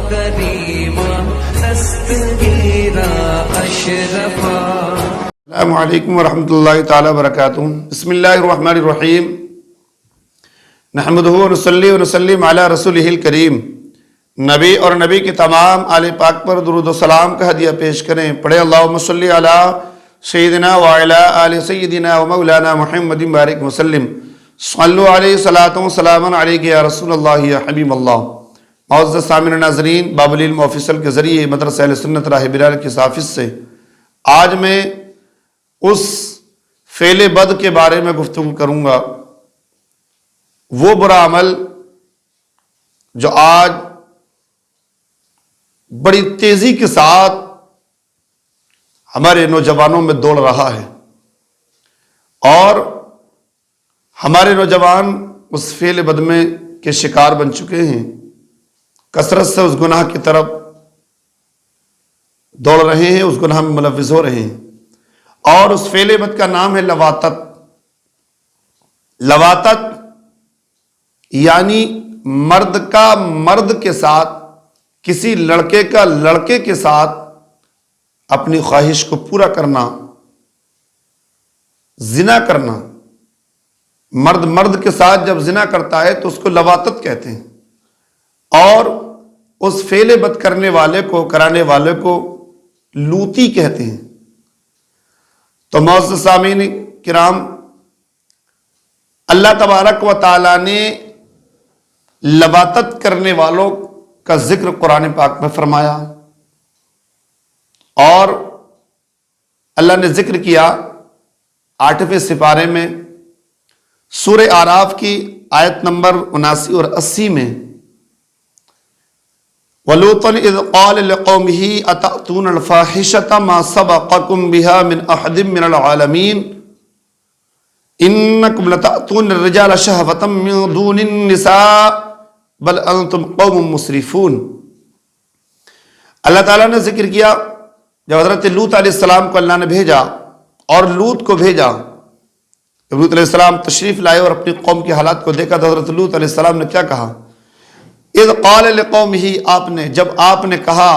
كريما نستجيرا أشرفا. السلام علیکم ورحمۃ اللہ تعالی وبرکاتہ. بسم اللہ الرحمن الرحیم. نحمدہ ونصلی ونسلم علی رسولہ الکریم. نبی اور نبی کے تمام آل پاک پر درود و سلام کا ہدیہ پیش کریں. پڑھے اللہم صلی علی سیدنا وعلی آل سیدنا ومولانا محمد بارک وسلم. صلو علیہ صلاۃ و سلام علیک یا رسول اللہ یا حبیب اللہ. معزز سامعین ناظرین، باب العلم آفیشل کے ذریعے مدرسہ اہل سنت راہ بلال کی صافظ سے آج میں اس فعل بد کے بارے میں گفتگو کروں گا. وہ برا عمل جو آج بڑی تیزی کے ساتھ ہمارے نوجوانوں میں دوڑ رہا ہے، اور ہمارے نوجوان اس فعل بد میں کے شکار بن چکے ہیں. کثرت سے اس گناہ کی طرف دوڑ رہے ہیں، اس گناہ میں ملوث ہو رہے ہیں، اور اس فعل بد کا نام ہے لواطت. لواطت یعنی مرد کا مرد کے ساتھ، کسی لڑکے کا لڑکے کے ساتھ اپنی خواہش کو پورا کرنا، زنا کرنا. مرد مرد کے ساتھ جب زنا کرتا ہے تو اس کو لواطت کہتے ہیں، اور اس فعل بد کرنے والے کو، کرانے والے کو لوتی کہتے ہیں. تو معزز سامعین کرام، اللہ تبارک و تعالیٰ نے لواطت کرنے والوں کا ذکر قرآن پاک میں فرمایا، اور اللہ نے ذکر کیا 8ویں سپارے میں سورہ اعراف کی آیت نمبر 79 اور 80 میں. وَلُوطًا إِذْ قَالَ لِقَوْمِهِ أَتَأْتُونَ الْفَاحِشَةَ مَا سَبَقَكُم بِهَا مِنْ أَحَدٍ مِّنَ الْعَالَمِينَ إِنَّكُمْ لَتَأْتُونَ الرِّجَالَ شَهْوَةً مِّن دُونِ النِّسَاءِ بَلْ أَنْتُمْ قَوْمٌ مُسْرِفُونَ. اللہ تعالیٰ نے ذکر کیا جب حضرت لوط علیہ السلام کو اللہ نے بھیجا، اور لوط کو بھیجا. جب لوط علیہ السلام تشریف لائے اور اپنی قوم کے حالات کو دیکھا تو حضرت لوط علیہ السلام نے کیا کہا؟ اذ قال لقومہ، جب آپ نے کہا،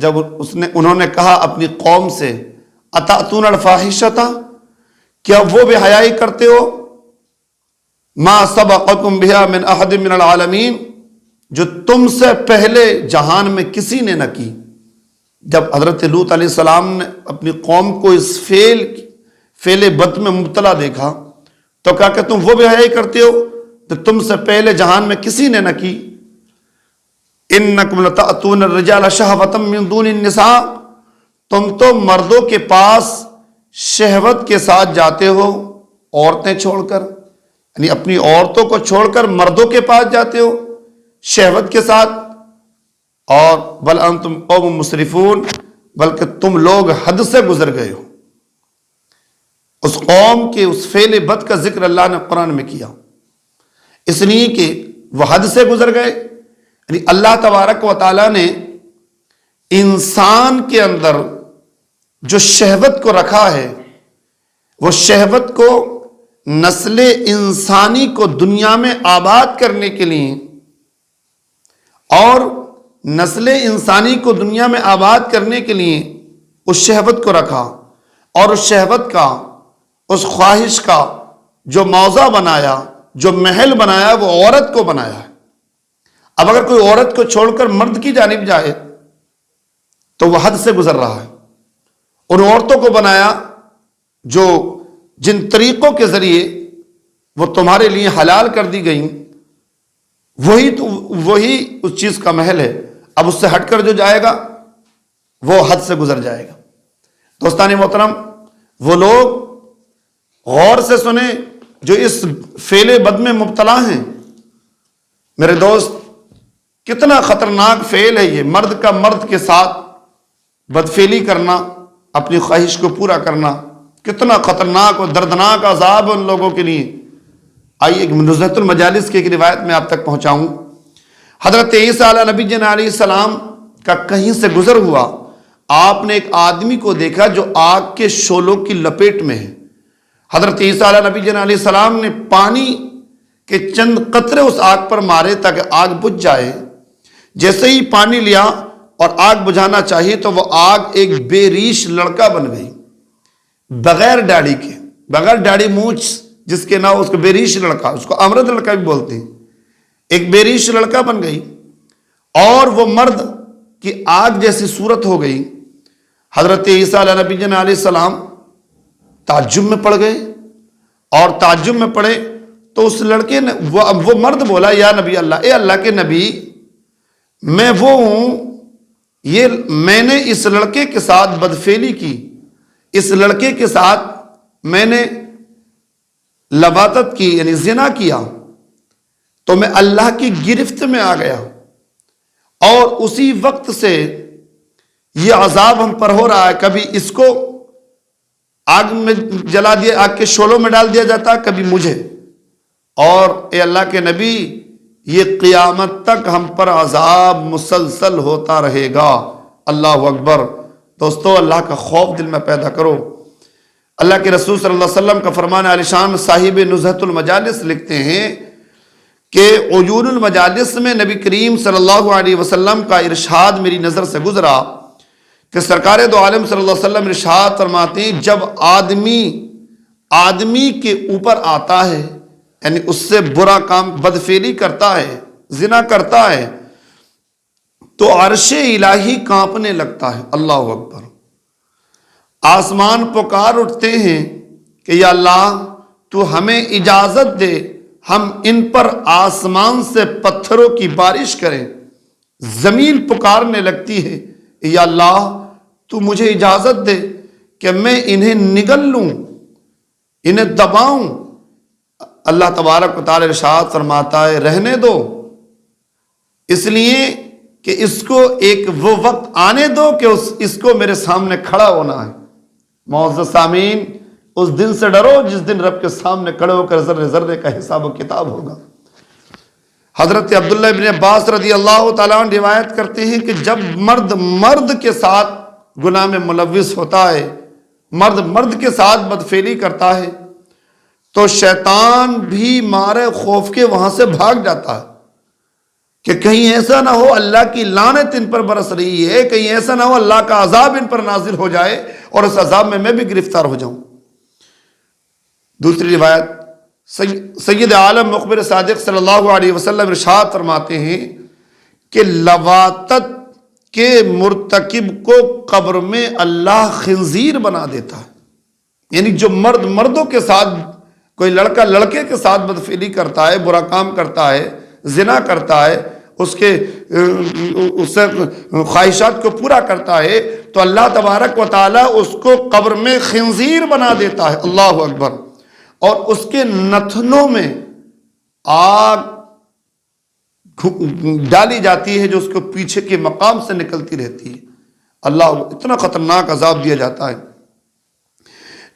جب انہوں نے کہا اپنی قوم سے، اتأتون الفاحشۃ، کیا وہ بے حیائی کرتے ہو، ما سبقکم بہا من احد من العالمین، جو تم سے پہلے جہان میں کسی نے نہ کی. جب حضرت لوط علیہ السلام نے اپنی قوم کو اس فعل بد میں مبتلا دیکھا تو کہا کہ تم وہ بے حیائی کرتے ہو تو تم سے پہلے جہان میں کسی نے نہ کی. انکم لتأتون الرجال شہوۃ من دون النساء، تم تو مردوں کے پاس شہوت کے ساتھ جاتے ہو، عورتیں چھوڑ کر، یعنی اپنی عورتوں کو چھوڑ کر مردوں کے پاس جاتے ہو شہوت کے ساتھ. اور بل انتم قوم مسرفون، بلکہ تم لوگ حد سے گزر گئے ہو. اس قوم کے اس فعل بد کا ذکر اللہ نے قرآن میں کیا اس لیے کہ وہ حد سے گزر گئے. یعنی اللہ تبارک و تعالیٰ نے انسان کے اندر جو شہوت کو رکھا ہے، وہ شہوت کو نسل انسانی کو دنیا میں آباد کرنے کے لیے، اور نسل انسانی کو دنیا میں آباد کرنے کے لیے اس شہوت کو رکھا، اور اس شہوت کا، اس خواہش کا جو موضع بنایا، جو محل بنایا، وہ عورت کو بنایا ہے. اب اگر کوئی عورت کو چھوڑ کر مرد کی جانب جائے تو وہ حد سے گزر رہا ہے. ان عورتوں کو بنایا جو جن طریقوں کے ذریعے وہ تمہارے لیے حلال کر دی گئیں، وہی اس چیز کا محل ہے. اب اس سے ہٹ کر جو جائے گا وہ حد سے گزر جائے گا. دوستان محترم، وہ لوگ غور سے سنیں جو اس فعل بد میں مبتلا ہیں. میرے دوست، کتنا خطرناک فعل ہے یہ، مرد کا مرد کے ساتھ بدفعلی کرنا، اپنی خواہش کو پورا کرنا. کتنا خطرناک اور دردناک عذاب ان لوگوں کے لیے. آئیے نزہۃ المجالس کی ایک روایت میں آپ تک پہنچاؤں. حضرت عیسیٰ علیہ نبی جن علیہ السلام کا کہیں سے گزر ہوا، آپ نے ایک آدمی کو دیکھا جو آگ کے شعلوں کی لپیٹ میں ہے. حضرت عیسیٰ علیہ نبی جن علیہ السلام نے پانی کے چند قطرے اس آگ پر مارے تاکہ آگ بجھ جائے. جیسے ہی پانی لیا اور آگ بجھانا چاہیے تو وہ آگ ایک بے ریش لڑکا بن گئی، بغیر داڑھی کے، بغیر داڑھی مونچھ جس کے نام، اس کو بے ریش لڑکا، اس کو امرد لڑکا بھی بولتے ہیں، ایک بے ریش لڑکا بن گئی اور وہ مرد کی آگ جیسی صورت ہو گئی۔ حضرت عیسیٰ علیہ نبی علیہ السلام تعجب میں پڑ گئے، اور تعجب میں پڑے تو اس لڑکے نے وہ مرد بولا، یا نبی اللہ، اے اللہ کے نبی، میں وہ ہوں، میں نے اس لڑکے کے ساتھ بدفعلی کی، اس لڑکے کے ساتھ میں نے لواطت کی، یعنی زنا کیا، تو میں اللہ کی گرفت میں آ گیا، اور اسی وقت سے یہ عذاب ہم پر ہو رہا ہے، کبھی اس کو آگ میں جلا دیا، آگ کے شعلوں میں ڈال دیا جاتا، کبھی مجھے، اور اے اللہ کے نبی یہ قیامت تک ہم پر عذاب مسلسل ہوتا رہے گا۔ اللہ اکبر۔ دوستو، اللہ کا خوف دل میں پیدا کرو۔ اللہ کے رسول صلی اللہ علیہ وسلم کا فرمان عالی شان صاحب نزہۃ المجالس لکھتے ہیں کہ عیون المجالس میں نبی کریم صلی اللہ علیہ وسلم کا ارشاد میری نظر سے گزرا کہ سرکار دو عالم صلی اللہ علیہ وسلم ارشاد فرماتے ہیں، جب آدمی کے اوپر آتا ہے، یعنی اس سے برا کام، بدفعلی کرتا ہے، زنا کرتا ہے، تو عرش الہی کانپنے لگتا ہے۔ اللہ اکبر۔ آسمان پکار اٹھتے ہیں کہ یا اللہ تو ہمیں اجازت دے، ہم ان پر آسمان سے پتھروں کی بارش کریں۔ زمین پکارنے لگتی ہے، یا اللہ تو مجھے اجازت دے کہ میں انہیں نگل لوں، انہیں دباؤں۔ اللہ تبارک و تعالی ارشاد فرماتا ہے، رہنے دو، اس لیے کہ اس کو ایک وہ وقت آنے دو کہ اس کو میرے سامنے کھڑا ہونا ہے۔ معزز سامعین، اس دن سے ڈرو جس دن رب کے سامنے کھڑے ہو کر ذرے ذرے کا حساب و کتاب ہوگا۔ حضرت عبداللہ ابن عباس رضی اللہ تعالیٰ عنہ روایت کرتے ہیں کہ جب مرد کے ساتھ گناہ میں ملوث ہوتا ہے، مرد کے ساتھ بدفعلی کرتا ہے، تو شیطان بھی مارے خوف کے وہاں سے بھاگ جاتا ہے کہ کہیں ایسا نہ ہو اللہ کی لعنت ان پر برس رہی ہے، کہیں ایسا نہ ہو اللہ کا عذاب ان پر نازل ہو جائے اور اس عذاب میں بھی گرفتار ہو جاؤں۔ دوسری روایت، سید عالم مخبر صادق صلی اللہ علیہ وسلم ارشاد فرماتے ہیں کہ لواطت کے مرتکب کو قبر میں اللہ خنزیر بنا دیتا ہے، یعنی جو مردوں کے ساتھ، کوئی لڑکا لڑکے کے ساتھ بدفعلی کرتا ہے، برا کام کرتا ہے، زنا کرتا ہے، اس سے خواہشات کو پورا کرتا ہے، تو اللہ تبارک و تعالیٰ اس کو قبر میں خنزیر بنا دیتا ہے۔ اللہ اکبر۔ اور اس کے نتنوں میں آگ ڈالی جاتی ہے جو اس کو پیچھے کے مقام سے نکلتی رہتی ہے۔ اللہ، اتنا خطرناک عذاب دیا جاتا ہے۔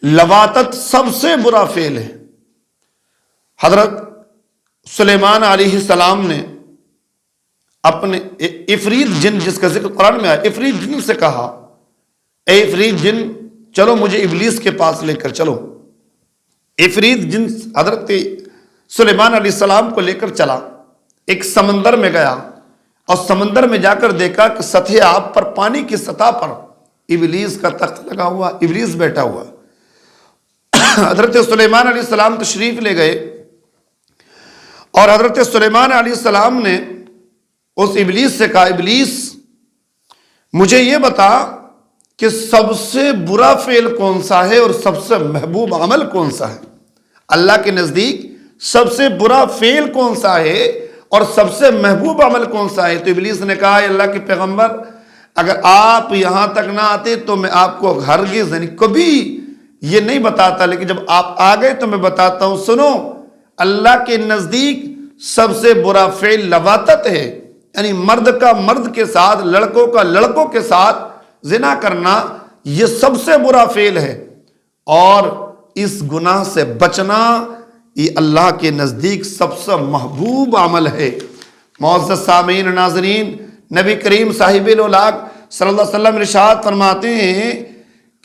لواطت سب سے برا فعل ہے۔ حضرت سلیمان علیہ السلام نے اپنے عفریت جن، جس کا ذکر قرآن میں آیا، عفریت جن سے کہا، اے عفریت جن، چلو مجھے ابلیس کے پاس لے کر چلو۔ عفریت جن حضرت سلیمان علیہ السلام کو لے کر چلا، ایک سمندر میں گیا، اور سمندر میں جا کر دیکھا کہ سطح آب پر، پانی کی سطح پر ابلیس کا تخت لگا ہوا، ابلیس بیٹھا ہوا۔ حضرت سلیمان علیہ السلام تشریف لے گئے، اور حضرت سلیمان علیہ السلام نے اس ابلیس سے کہا، ابلیس مجھے یہ بتا کہ سب سے برا فعل کون سا ہے اور سب سے محبوب عمل کون سا ہے؟ اللہ کے نزدیک سب سے برا فعل کون سا ہے اور سب سے محبوب عمل کون سا ہے؟ تو ابلیس نے کہا، اللہ کے پیغمبر، اگر آپ یہاں تک نہ آتے تو میں آپ کو ہرگز کبھی یہ نہیں بتاتا، لیکن جب آپ آ گئے تو میں بتاتا ہوں۔ سنو، اللہ کے نزدیک سب سے برا فعل لواطت ہے، یعنی مرد کا مرد کے ساتھ، لڑکوں کا لڑکوں کے ساتھ زنا کرنا، یہ سب سے برا فعل ہے، اور اس گناہ سے بچنا یہ اللہ کے نزدیک سب سے محبوب عمل ہے۔ معزز سامعین ناظرین، نبی کریم صاحب الاولاق صلی اللہ علیہ وسلم ارشاد فرماتے ہیں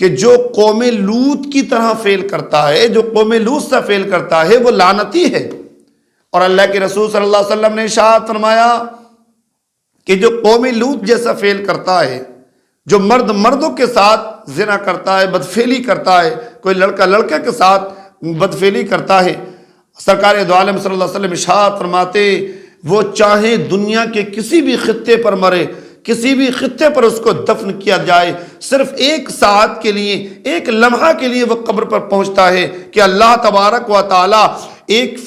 کہ جو قوم لوط کی طرح فعل کرتا ہے، جو قوم لوط سے فعل کرتا ہے، وہ لعنتی ہے۔ اور اللہ کے رسول صلی اللہ علیہ وسلم نے ارشاد فرمایا کہ جو قوم لوط جیسا فعل کرتا ہے، جو مرد مردوں کے ساتھ زنا کرتا ہے، بدفعلی کرتا ہے، کوئی لڑکا لڑکے کے ساتھ بدفعلی کرتا ہے، سرکار دو عالم صلی اللہ علیہ وسلم ارشاد فرماتے وہ چاہے دنیا کے کسی بھی خطے پر مرے، کسی بھی خطے پر اس کو دفن کیا جائے، صرف ایک ساعت کے لیے، ایک لمحہ کے لیے وہ قبر پر پہنچتا ہے کہ اللہ تبارک و تعالی ایک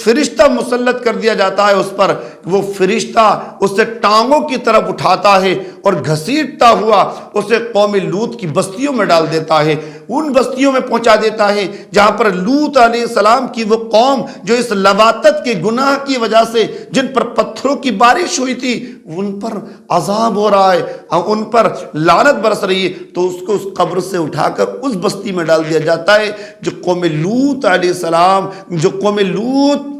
فرشتہ مسلط کر دیا جاتا ہے اس پر، وہ فرشتہ اسے ٹانگوں کی طرف اٹھاتا ہے اور گھسیٹتا ہوا اسے قوم لوط کی بستیوں میں ڈال دیتا ہے، ان بستیوں میں پہنچا دیتا ہے جہاں پر لوط علیہ السلام کی وہ قوم جو اس لواطت کے گناہ کی وجہ سے جن پر پتھروں کی بارش ہوئی تھی ان پر عذاب ہو رہا ہے، ان پر لعنت برس رہی ہے، تو اس کو اس قبر سے اٹھا کر اس بستی میں ڈال دیا جاتا ہے جو قوم لوط علیہ السلام، جو قوم لوط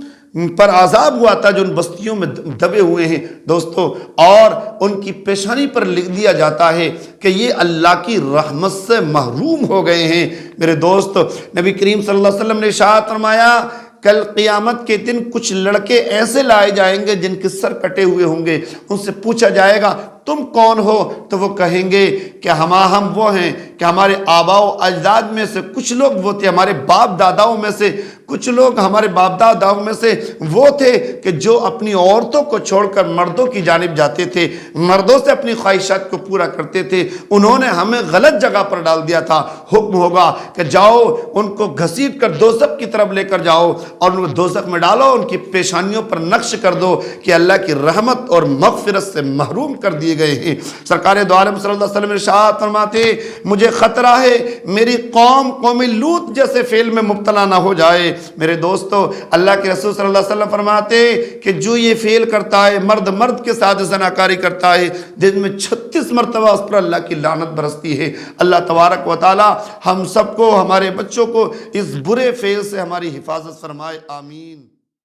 پر عذاب ہوا تھا، جو ان بستیوں میں دبے ہوئے ہیں دوستو، اور ان کی پیشانی پر لکھ دیا جاتا ہے کہ یہ اللہ کی رحمت سے محروم ہو گئے ہیں۔ میرے دوست، نبی کریم صلی اللہ علیہ وسلم نے ارشاد فرمایا کل قیامت کے دن کچھ لڑکے ایسے لائے جائیں گے جن کے سر کٹے ہوئے ہوں گے، ان سے پوچھا جائے گا تم کون ہو؟ تو وہ کہیں گے کہ ہم وہ ہیں کہ ہمارے آباء و اجداد میں سے کچھ لوگ وہ تھے، ہمارے باپ داداؤں میں سے کچھ لوگ، ہمارے باپ داداؤں میں سے وہ تھے کہ جو اپنی عورتوں کو چھوڑ کر مردوں کی جانب جاتے تھے، مردوں سے اپنی خواہشات کو پورا کرتے تھے، انہوں نے ہمیں غلط جگہ پر ڈال دیا تھا، حکم ہوگا کہ جاؤ ان کو گھسیٹ کر دوزخ کی طرف لے کر جاؤ اور ان کو دوزخ میں ڈالو، ان کی پیشانیوں پر نقش کر دو کہ اللہ کی رحمت اور مغفرت سے محروم کر دیے گئے ہیں۔ سرکار دو عالم صلی اللہ علیہ وسلم ارشاد فرماتے مجھے خطرہ ہے میری قوم لوط جیسے فعل میں مبتلا نہ ہو جائے۔ میرے دوستو، اللہ کے رسول صلی اللہ علیہ وسلم فرماتے کہ جو یہ فعل کرتا ہے، مرد کے ساتھ زناکاری کرتا ہے، دن میں 36 مرتبہ اس پر اللہ کی لعنت برستی ہے۔ اللہ تبارک و تعالی ہم سب کو، ہمارے بچوں کو اس برے فعل سے ہماری حفاظت فرمائے، آمین۔